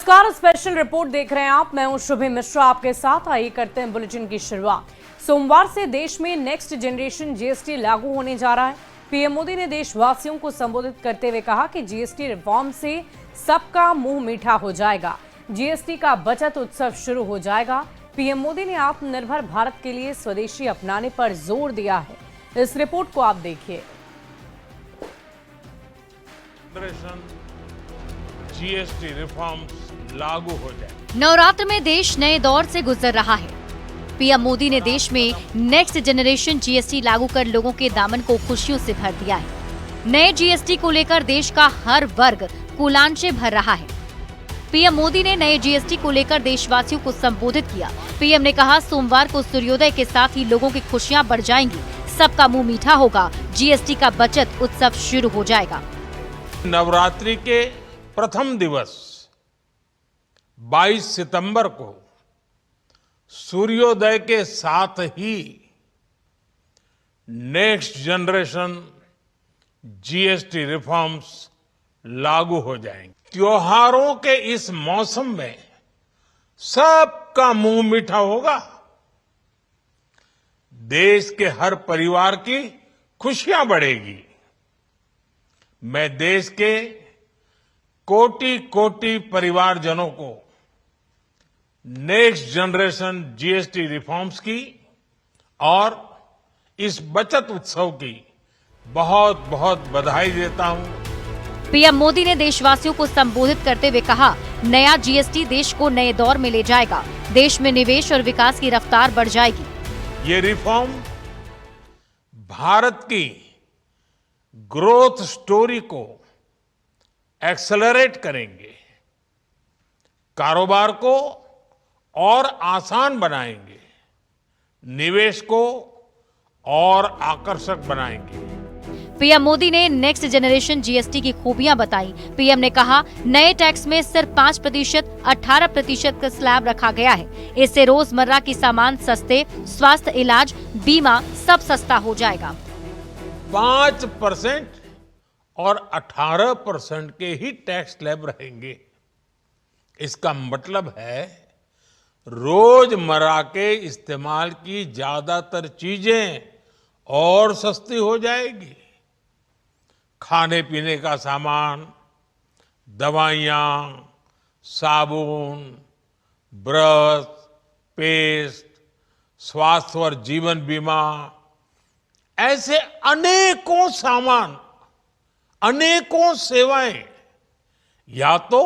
नमस्कार, special report देख रहे हैं आप। मैं हूं शुभि मिश्रा आपके साथ। आइए करते हैं बुलेटिन की शुरुआत। सोमवार से देश में नेक्स्ट जनरेशन जीएसटी लागू होने जा रहा है। पीएम मोदी ने देशवासियों को संबोधित करते हुए कहा कि जीएसटी रिफॉर्म से सबका मुंह मीठा हो जाएगा। जीएसटी का बचत उत्सव शुरू हो जाएगा। पीएम मोदी ने आत्मनिर्भर भारत के लिए स्वदेशी अपनाने पर जोर दिया है। इस रिपोर्ट को आप देखिए। जीएसटी रिफॉर्म्स लागू हो जाए। नवरात्र में देश नए दौर से गुजर रहा है। पीएम मोदी ने देश में नेक्स्ट जनरेशन जीएसटी लागू कर लोगों के दामन को खुशियों से भर दिया है। नए जीएसटी को लेकर देश का हर वर्ग कुलांचे भर रहा है। पीएम मोदी ने नए जीएसटी को लेकर देशवासियों को संबोधित किया। पीएम ने कहा, सोमवार को सूर्योदय के साथ ही लोगों की खुशियां बढ़ जाएंगी, सबका मुंह मीठा होगा, जीएसटी का बचत उत्सव शुरू हो जाएगा। नवरात्रि के प्रथम दिवस 22 सितंबर को सूर्योदय के साथ ही नेक्स्ट जनरेशन जीएसटी रिफॉर्म्स लागू हो जाएंगे। त्योहारों के इस मौसम में सबका मुंह मीठा होगा। देश के हर परिवार की खुशियां बढ़ेगी। मैं देश के कोटि कोटि परिवारजनों को नेक्स्ट जनरेशन जीएसटी रिफॉर्म्स की और इस बचत उत्सव की बहुत बहुत बधाई देता हूं। पीएम मोदी ने देशवासियों को संबोधित करते हुए कहा, नया जीएसटी देश को नए दौर में ले जाएगा। देश में निवेश और विकास की रफ्तार बढ़ जाएगी। ये रिफॉर्म भारत की ग्रोथ स्टोरी को एक्सेलरेट करेंगे, कारोबार को और आसान बनाएंगे, निवेश को और आकर्षक बनाएंगे। पीएम मोदी ने नेक्स्ट जनरेशन जीएसटी की खूबियां बताई। पीएम ने कहा, नए टैक्स में सिर्फ 5%, 18% का स्लैब रखा गया है। इससे रोजमर्रा की सामान सस्ते, स्वास्थ्य, इलाज, बीमा सब सस्ता हो जाएगा। 5% और 18% के ही टैक्स स्लैब रहेंगे। इसका मतलब है रोजमर्रा के इस्तेमाल की ज्यादातर चीजें और सस्ती हो जाएगी। खाने पीने का सामान, दवाइयाँ, साबुन, ब्रश, पेस्ट, स्वास्थ्य और जीवन बीमा, ऐसे अनेकों सामान, अनेकों सेवाएं या तो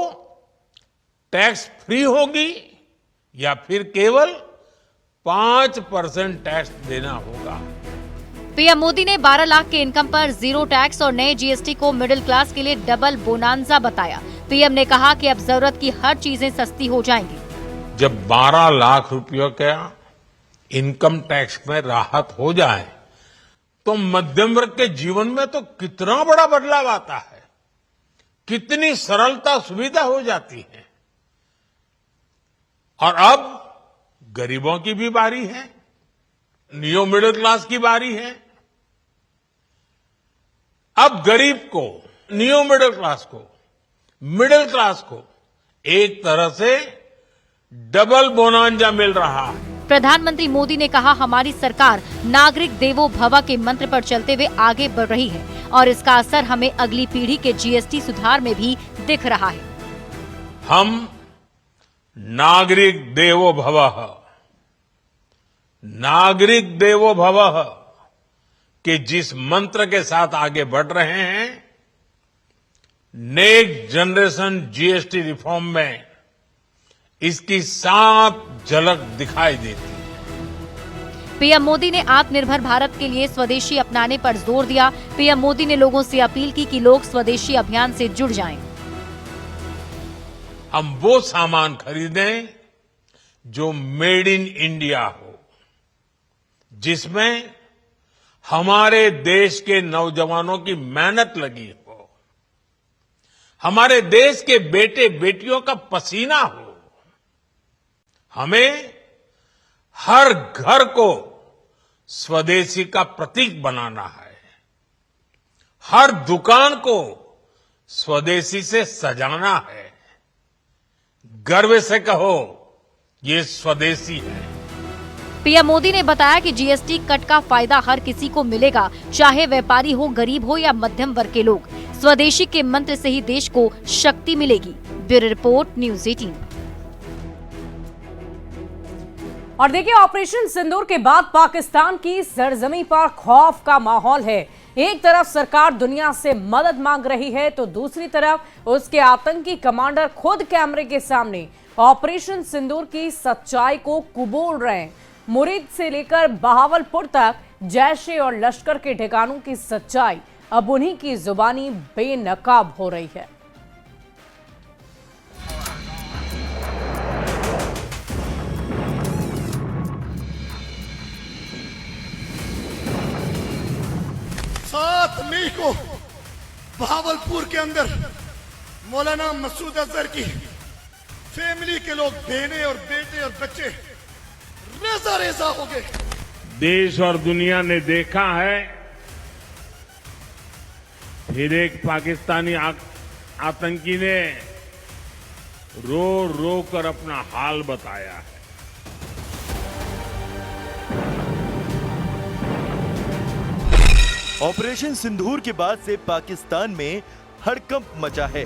टैक्स फ्री होगी या फिर केवल 5% टैक्स देना होगा। पीएम मोदी ने 12 लाख के इनकम पर जीरो टैक्स और नए जीएसटी को मिडिल क्लास के लिए डबल बोनांजा बताया। पीएम ने कहा कि अब जरूरत की हर चीजें सस्ती हो जाएंगी। जब 12 लाख रुपयों का इनकम टैक्स में राहत हो जाए तो मध्यम वर्ग के जीवन में तो कितना बड़ा बदलाव आता है, कितनी सरलता सुविधा हो जाती है। और अब गरीबों की भी बारी है, न्यू मिडिल क्लास की बारी है। अब गरीब को, न्यू मिडिल क्लास को एक तरह से डबल बोनांजा मिल रहा है। प्रधानमंत्री मोदी ने कहा, हमारी सरकार नागरिक देवो भव के मंत्र पर चलते हुए आगे बढ़ रही है और इसका असर हमें अगली पीढ़ी के जीएसटी सुधार में भी दिख रहा है। हम नागरिक देवो भव के जिस मंत्र के साथ आगे बढ़ रहे हैं, नेक्स्ट जनरेशन जीएसटी रिफॉर्म में इसकी साफ झलक दिखाई देती है। पीएम मोदी ने आत्मनिर्भर भारत के लिए स्वदेशी अपनाने पर जोर दिया। पीएम मोदी ने लोगों से अपील की कि लोग स्वदेशी अभियान से जुड़ जाएं। हम वो सामान खरीदें जो मेड इन इंडिया हो, जिसमें हमारे देश के नौजवानों की मेहनत लगी हो, हमारे देश के बेटे बेटियों का पसीना हो। हमें हर घर को स्वदेशी का प्रतीक बनाना है, हर दुकान को स्वदेशी से सजाना है। गर्व से कहो ये स्वदेशी है। पीएम मोदी ने बताया कि जीएसटी कट का फायदा हर किसी को मिलेगा, चाहे व्यापारी हो, गरीब हो या मध्यम वर्ग के लोग। स्वदेशी के मंत्र से ही देश को शक्ति मिलेगी। Bureau report, news 18। और देखिए, ऑपरेशन सिंदूर के बाद पाकिस्तान की सरजमी पर खौफ का माहौल है। एक तरफ सरकार दुनिया से मदद मांग रही है, तो दूसरी तरफ उसके आतंकी कमांडर खुद कैमरे के सामने ऑपरेशन सिंदूर की सच्चाई को कबूल रहे हैं। मुरीद से लेकर बहावलपुर तक जैशे और लश्कर के ठिकानों की सच्चाई अब उन्हीं की जुबानी बेनकाब हो रही है। सात मई को बहावलपुर के अंदर मौलाना मसूद अजहर की फैमिली के लोग, बहनें और बेटे और बच्चे रेजा रेजा हो गए। देश और दुनिया ने देखा है, फिर एक पाकिस्तानी आतंकी ने रो रो कर अपना हाल बताया है। ऑपरेशन सिंदूर के बाद से पाकिस्तान में हड़कंप मचा है।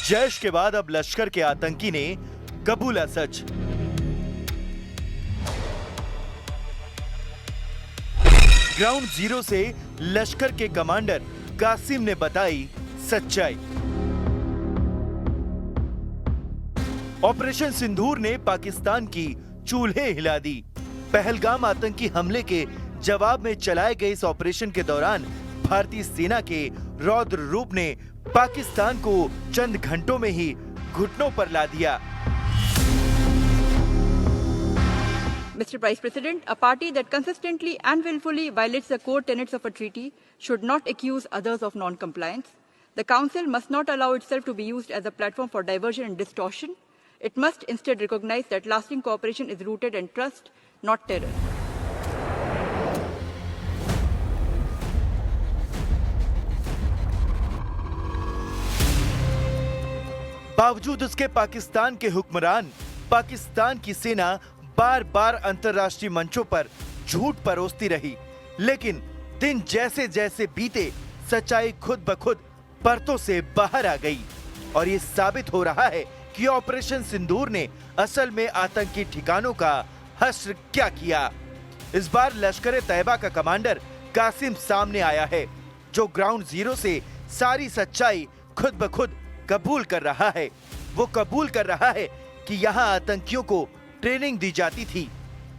जैश के बाद अब लश्कर के आतंकी ने कबूला सच। ग्राउंड जीरो से लश्कर के कमांडर कासिम ने बताई सच्चाई। ऑपरेशन सिंदूर ने पाकिस्तान की चूल्हे हिला दी। पहलगाम आतंकी हमले के जवाब में चलाए गए इस ऑपरेशन के दौरान भारतीय सेना के रौद्र रूप ने पाकिस्तान को चंद घंटों में ही घुटनों पर ला दिया। Mr. Vice President, a party that consistently and willfully violates the core tenets of a treaty should not accuse others of non-compliance. The Council must not allow itself to be used as a platform for diversion and distortion. It must instead recognize that lasting cooperation is rooted in trust, not terror. बावजूद उसके पाकिस्तान के हुक्मरान, पाकिस्तान की सेना बार बार अंतर्राष्ट्रीय मंचों पर झूठ परोसती रही, लेकिन दिन जैसे जैसे बीते सच्चाई खुद ब खुद परतों से बाहर आ गई और ये साबित हो रहा है कि ऑपरेशन सिंदूर ने असल में आतंकी ठिकानों का हश्र क्या किया। इस बार लश्कर तैयबा का कमांडर कासिम सामने आया है, जो ग्राउंड जीरो से सारी सच्चाई खुद ब खुद कबूल कर रहा है। वो कबूल कर रहा है कि यहाँ आतंकियों को ट्रेनिंग दी जाती थी।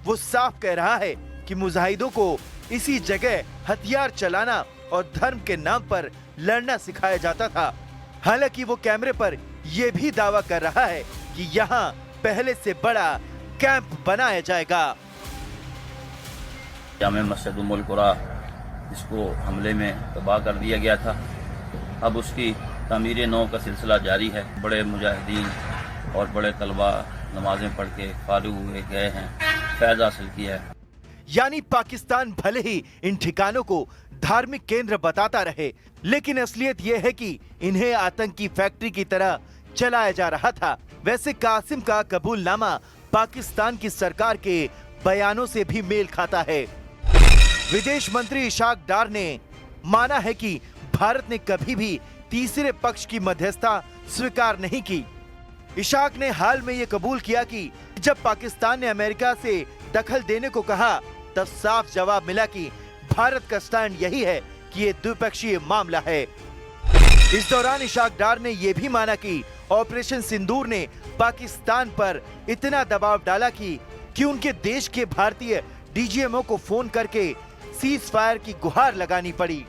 वो साफ कह रहा है कि मुजाहिदों को इसी जगह हथियार चलाना और धर्म के नाम पर लड़ना सिखाया जाता था। हालांकि वो कैमरे पर यह भी दावा कर रहा है कि यहाँ पहले से बड़ा कैंप बनाया जाएगा। जामे मस्जिद उम्मुल कुरा जिसको हमले में तबाह कर दिया गया था, अब उसकी तामीर नौ का सिलसिला जारी है। बड़े मुजाहिदीन और बड़े तलबा नमाजें पढ़ के फारिग हुए गए हैं, फैज़ हासिल किया है। यानी पाकिस्तान भले ही इन ठिकानों को धार्मिक केंद्र बताता रहे, लेकिन असलियत यह है कि इन्हें आतंकी फैक्ट्री की तरह चलाया जा रहा था। वैसे कासिम का कबूलनामा पाकिस्तान की सरकार के बयानों से भी मेल खाता है। विदेश मंत्री इशाक डार ने माना है कि भारत ने कभी भी तीसरे पक्ष की मध्यस्थता स्वीकार नहीं की। इशाक ने हाल में यह कबूल किया कि जब पाकिस्तान ने अमेरिका से दखल देने को कहा, तब साफ जवाब मिला कि भारत का स्टैंड यही है कि ये द्विपक्षीय मामला है। इस दौरान इशाक डार ने यह भी माना कि ऑपरेशन सिंदूर ने पाकिस्तान पर इतना दबाव डाला कि उनके देश के भारतीय डीजीएमओ को फोन करके सीज फायर की गुहार लगानी पड़ी।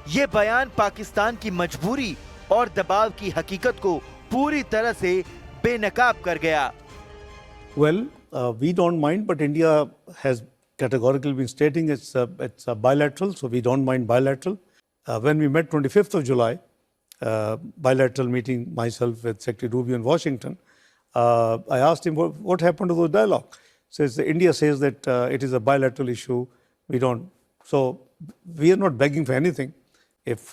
ये बयान पाकिस्तान की मजबूरी और दबाव की हकीकत को पूरी तरह से बेनकाब कर गया। Well, we don't mind, but India has categorically been stating it's a bilateral, so we don't mind bilateral. When we met 25th of July, bilateral meeting, myself with Secretary Rubio in Washington, I asked him what happened to those dialogue. Says India says that it is a bilateral issue. We don't. So we are not begging for anything. If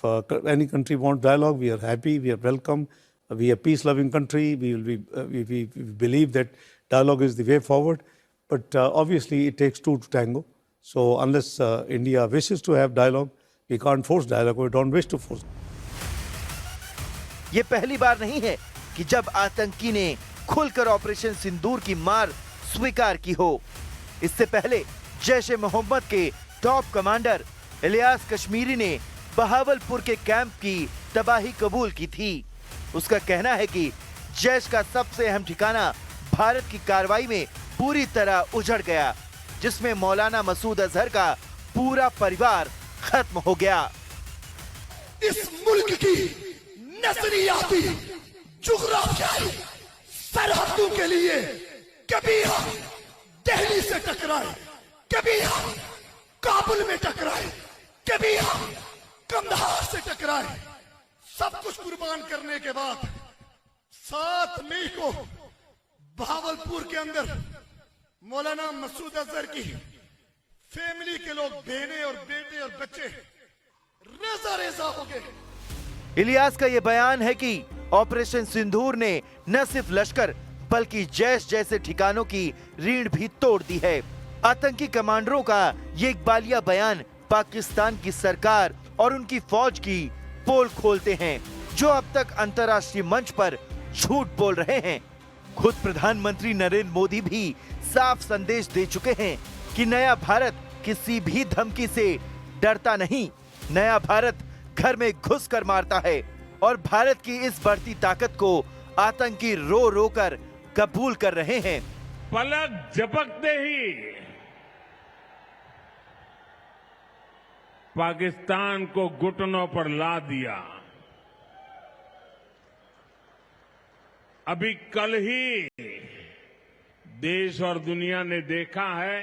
any country wants dialogue, we are happy, we are welcome. We are a peace-loving country. We believe that dialogue is the way forward. But obviously, it takes two to tango. So unless India wishes to have dialogue, we can't force dialogue. We don't wish to force. ये पहली बार नहीं है कि जब आतंकी ने खुलकर operation सिंदूर की मार स्वीकार की हो। इससे पहले जैश-ए-मोहम्मद के टॉप कमांडर इलियास कश्मीरी ने बहावलपुर के कैंप की तबाही कबूल की थी। उसका कहना है कि जैश का सबसे अहम ठिकाना भारत की कार्रवाई में पूरी तरह उजड़ गया, जिसमें मौलाना मसूद अजहर का पूरा परिवार खत्म हो गया। इस मुल्क की नजरियाती जुग्राफियाई सरहदों के लिए कभी हम दिल्ली से टकराए, कभी हम काबुल में टकराए, कभी हम कंधार से टकराए। सब कुछ कुर्बान करने के बाद 7 मई को बहावलपुर के अंदर मौलाना मसूद अजहर की फैमिली के लोग, बहनें और बेटे और बच्चे रेजा रेजा हो गए। इलियास का यह बयान है कि ऑपरेशन सिंदूर ने न सिर्फ लश्कर बल्कि जैश जैसे ठिकानों की रीढ़ भी तोड़ दी है। आतंकी कमांडरों का ये इकबालिया बयान पाकिस्तान की सरकार और उनकी फौज की पोल खोलते हैं, जो अब तक अंतर्राष्ट्रीय मंच पर झूठ बोल रहे हैं। खुद प्रधानमंत्री नरेंद्र मोदी भी साफ संदेश दे चुके हैं कि नया भारत किसी भी धमकी से डरता नहीं। नया भारत घर में घुसकर मारता है और भारत की इस बढ़ती ताकत को आतंकी रो रो कर कबूल कर रहे हैं। पलक झपकते ही पाकिस्तान को घुटनों पर ला दिया। अभी कल ही देश और दुनिया ने देखा है,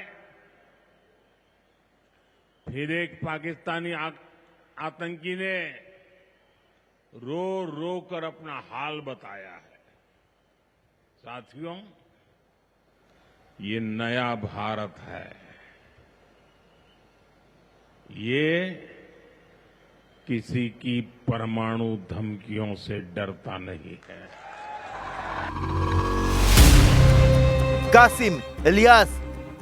फिर एक पाकिस्तानी आतंकी ने रो रो कर अपना हाल बताया है। साथियों, ये नया भारत है। ये किसी की परमाणु धमकियों से डरता नहीं है। कासिम, इलियास,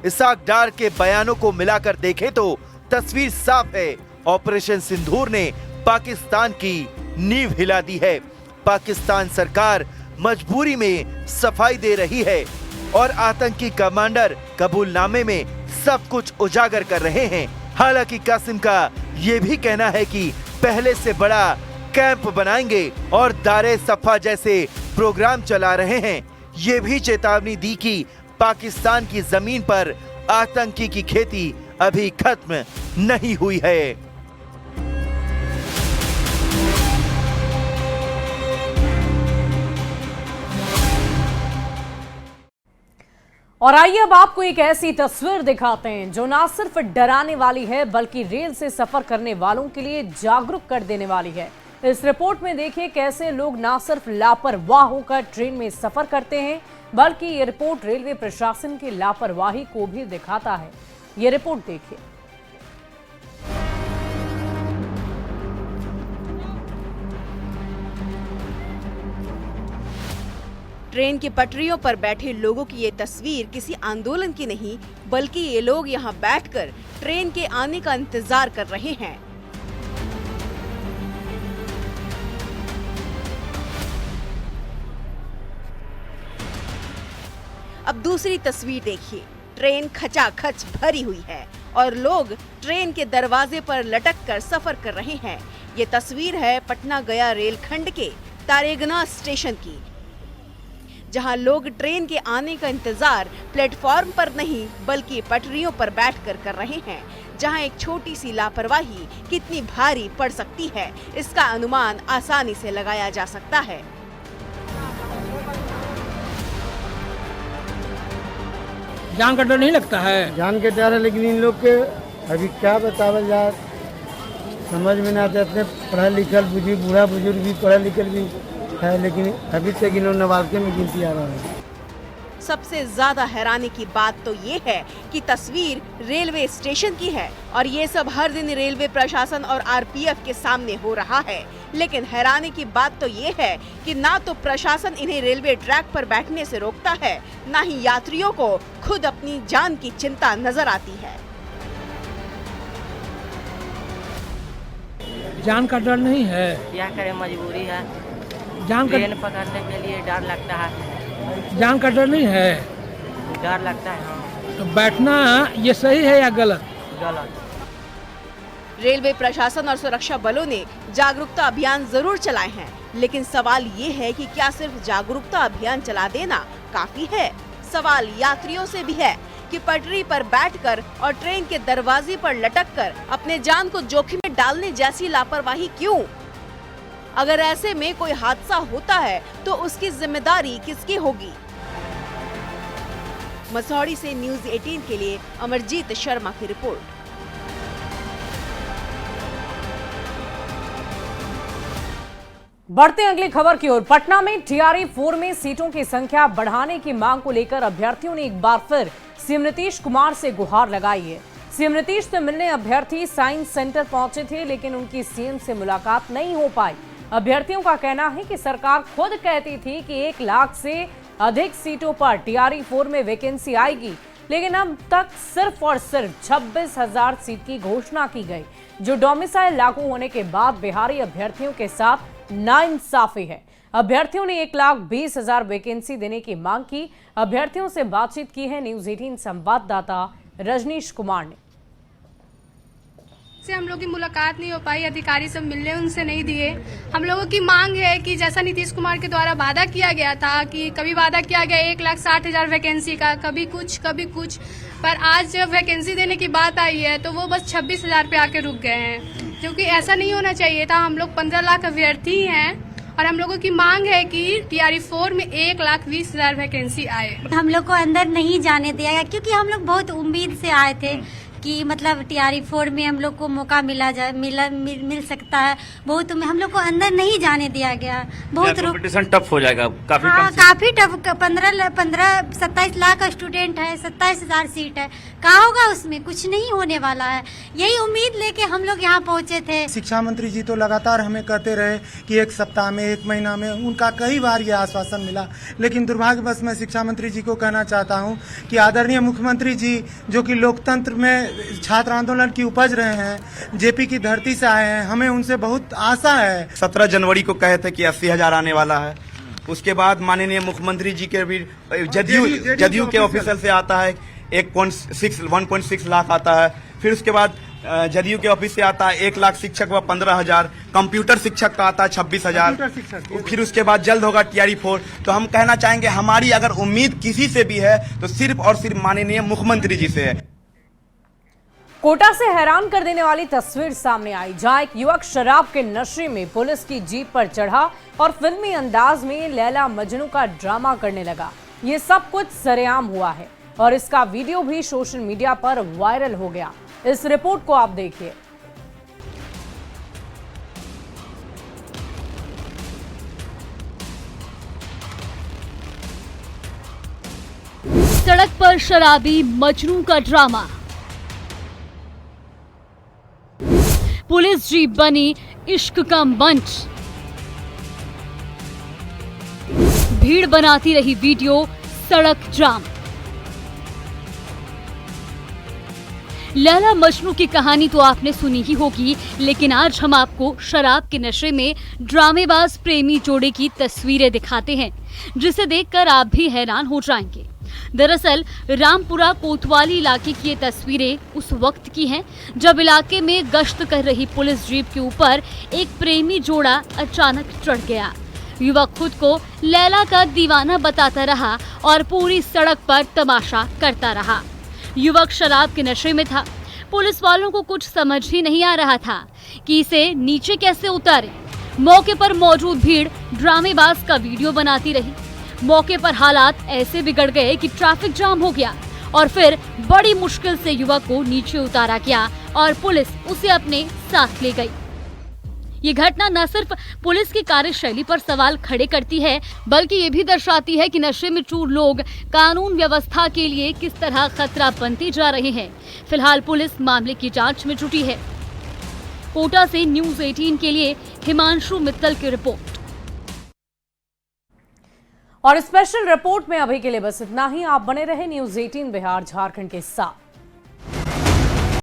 इसाक डार के बयानों को मिलाकर देखें तो तस्वीर साफ है। ऑपरेशन सिंदूर ने पाकिस्तान की नींव हिला दी है। पाकिस्तान सरकार मजबूरी में सफाई दे रही है और आतंकी कमांडर कबूलनामे में सब कुछ उजागर कर रहे हैं। हालांकि कासिम का ये भी कहना है कि पहले से बड़ा कैंप बनाएंगे और दारे सफा जैसे प्रोग्राम चला रहे हैं। ये भी चेतावनी दी कि पाकिस्तान की जमीन पर आतंकी की खेती अभी खत्म नहीं हुई है। और आइए अब आपको एक ऐसी तस्वीर दिखाते हैं जो ना सिर्फ डराने वाली है बल्कि रेल से सफर करने वालों के लिए जागरूक कर देने वाली है। इस रिपोर्ट में देखिए कैसे लोग ना सिर्फ लापरवाह होकर ट्रेन में सफर करते हैं बल्कि ये रिपोर्ट रेलवे प्रशासन की लापरवाही को भी दिखाता है। ये रिपोर्ट देखिए। ट्रेन की पटरियों पर बैठे लोगों की ये तस्वीर किसी आंदोलन की नहीं बल्कि ये लोग यहाँ बैठकर ट्रेन के आने का इंतजार कर रहे हैं। अब दूसरी तस्वीर देखिए। ट्रेन खचाखच भरी हुई है और लोग ट्रेन के दरवाजे पर लटक कर सफर कर रहे हैं। ये तस्वीर है पटना गया रेलखंड के तारेगना स्टेशन की, जहां लोग ट्रेन के आने का इंतजार प्लेटफॉर्म पर नहीं बल्कि पटरियों पर बैठकर कर रहे हैं। जहां एक छोटी सी लापरवाही कितनी भारी पड़ सकती है, इसका अनुमान आसानी से लगाया जा सकता है। जान का डर नहीं लगता है? जान के डर है, लेकिन इन लोग के अभी क्या बतावल यार, समझ में नहीं आता। इतने पढ़ा लिखल बुजुर्ग, बूढ़ा बुजुर्ग भी पढ़ा लिखल भी है, लेकिन अभी तक इन्होंने नवाबके में गिनती आ रहा है। सबसे ज्यादा हैरानी की बात तो ये है कि तस्वीर रेलवे स्टेशन की है और ये सब हर दिन रेलवे प्रशासन और आरपीएफ के सामने हो रहा है। लेकिन हैरानी की बात तो ये है कि ना तो प्रशासन इन्हें रेलवे ट्रैक पर बैठने से रोकता है, ना ही यात्रियों को खुद अपनी जान की चिंता नजर आती है। जान का डर नहीं है, क्या करें, मजबूरी है। जान का ट्रेन पकड़ने के लिए डर लगता है। जान का डर नहीं है, डर लगता है। हाँ, तो बैठना ये सही है या गलत? गलत। रेलवे प्रशासन और सुरक्षा बलों ने जागरूकता अभियान जरूर चलाए हैं, लेकिन सवाल ये है कि क्या सिर्फ जागरूकता अभियान चला देना काफी है? सवाल यात्रियों से भी है कि पटरी पर बैठकर और ट्रेन के दरवाजे पर लटककर अपने जान को जोखिम में डालने जैसी लापरवाही क्यों? अगर ऐसे में कोई हादसा होता है तो उसकी जिम्मेदारी किसकी होगी? मसौड़ी से न्यूज़ 18 के लिए अमरजीत शर्मा की रिपोर्ट। बढ़ते अगली खबर की ओर। पटना में टीआरई 4 में सीटों की संख्या बढ़ाने की मांग को लेकर अभ्यर्थियों ने एक बार फिर सीएम नीतीश कुमार से गुहार लगाई है। सीएम नीतीश से मिलने अभ्यर्थी साइंस सेंटर पहुंचे थे, लेकिन उनकी सीएम से मुलाकात नहीं हो पाई। अभ्यर्थियों का कहना है कि सरकार खुद कहती थी कि 1 लाख से अधिक सीटों पर टीआरई 4 में वैकेंसी आएगी, लेकिन अब तक सिर्फ और सिर्फ 26,000 सीट की घोषणा की गई, जो डोमिसाइल लागू होने के बाद बिहारी अभ्यर्थियों के साथ नाइंसाफी है। अभ्यर्थियों ने 1,20,000 वैकेंसी देने की मांग की। अभ्यर्थियों से बातचीत की है न्यूज़ 18 संवाददाता रजनीश कुमार ने। से हम लोग की मुलाकात नहीं हो पाई, अधिकारी सब मिलने उनसे नहीं दिए। हम लोगों की मांग है कि जैसा नीतीश कुमार के द्वारा वादा किया गया था कि कभी वादा किया गया 1,60,000 वैकेंसी का, कभी कुछ, पर आज जब वैकेंसी देने की बात आई है तो वो बस 26,000 पे आके रुक गए हैं, जो कि ऐसा नहीं होना चाहिए था। हम लोग 15 लाख अभ्यर्थी हैं और हम लोगों की मांग है कि टीआरई 4 में 1,20,000 वैकेंसी आए। हम लोग को अंदर नहीं जाने दिया गया, क्योंकि हम लोग बहुत उम्मीद से आए थे कि मतलब टीआरई 4 में हम लोग को मौका मिल सकता है। बहुत हम लोग को अंदर नहीं जाने दिया गया। बहुत कंपटीशन टफ हो जाएगा, काफी काफी टफ। 27 लाख स्टूडेंट है, 27,000 सीट है, क्या होगा उसमें? कुछ नहीं होने वाला है। यही उम्मीद लेके हम लोग यहाँ पहुँचे थे। शिक्षा मंत्री जी तो लगातार हमें कहते रहे कि 1 सप्ताह में, 1 महीना में, उनका कई बार ये आश्वासन मिला, लेकिन दुर्भाग्यवश मैं शिक्षा मंत्री जी को कहना चाहता हूँ कि आदरणीय मुख्यमंत्री जी, जो कि लोकतंत्र में छात्र आंदोलन की उपज रहे हैं, जेपी की धरती से आए हैं, हमें उनसे बहुत आशा है। 17 जनवरी को कहे थे कि 80,000 आने वाला है। उसके बाद माननीय मुख्यमंत्री जी के भी जदयू के ऑफिसर से आता है 1.6 लाख आता है। फिर उसके बाद जदयू के ऑफिस से आता है 1 लाख शिक्षक व 15,000, कंप्यूटर शिक्षक का आता है 26,000। फिर उसके बाद जल्द होगा टीआरई 4। तो हम कहना चाहेंगे, हमारी अगर उम्मीद किसी से भी है तो सिर्फ और सिर्फ माननीय मुख्यमंत्री जी से है। कोटा से हैरान कर देने वाली तस्वीर सामने आई, जहां एक युवक शराब के नशे में पुलिस की जीप पर चढ़ा और फिल्मी अंदाज में लैला मजनू का ड्रामा करने लगा। ये सब कुछ सरेआम हुआ है और इसका वीडियो भी सोशल मीडिया पर वायरल हो गया। इस रिपोर्ट को आप देखिए। सड़क पर शराबी मजनू का ड्रामा, पुलिस जीप बनी इश्क का मंच, भीड़ बनाती रही वीडियो, सड़क जाम। लैला मजनू की कहानी तो आपने सुनी ही होगी, लेकिन आज हम आपको शराब के नशे में ड्रामेबाज प्रेमी जोड़े की तस्वीरें दिखाते हैं, जिसे देखकर आप भी हैरान हो जाएंगे। दरअसल रामपुरा कोतवाली इलाके की ये तस्वीरें उस वक्त की हैं जब इलाके में गश्त कर रही पुलिस जीप के ऊपर एक प्रेमी जोड़ा अचानक चढ़ गया। युवक खुद को लैला का दीवाना बताता रहा और पूरी सड़क पर तमाशा करता रहा। युवक शराब के नशे में था। पुलिस वालों को कुछ समझ ही नहीं आ रहा था कि इसे नीचे कैसे उतारे। मौके पर मौजूद भीड़ ड्रामेबाज का वीडियो बनाती रही। मौके पर हालात ऐसे बिगड़ गए कि ट्रैफिक जाम हो गया और फिर बड़ी मुश्किल से युवक को नीचे उतारा गया और पुलिस उसे अपने साथ ले गई। ये घटना न सिर्फ पुलिस की कार्यशैली पर सवाल खड़े करती है, बल्कि ये भी दर्शाती है कि नशे में चूर लोग कानून व्यवस्था के लिए किस तरह खतरा बनते जा रहे हैं। फिलहाल पुलिस मामले की जांच में जुटी है। कोटा से न्यूज़ 18 के लिए हिमांशु मित्तल की रिपोर्ट। और स्पेशल रिपोर्ट में अभी के लिए बस इतना ही। आप बने रहे न्यूज़ 18 बिहार झारखंड के साथ।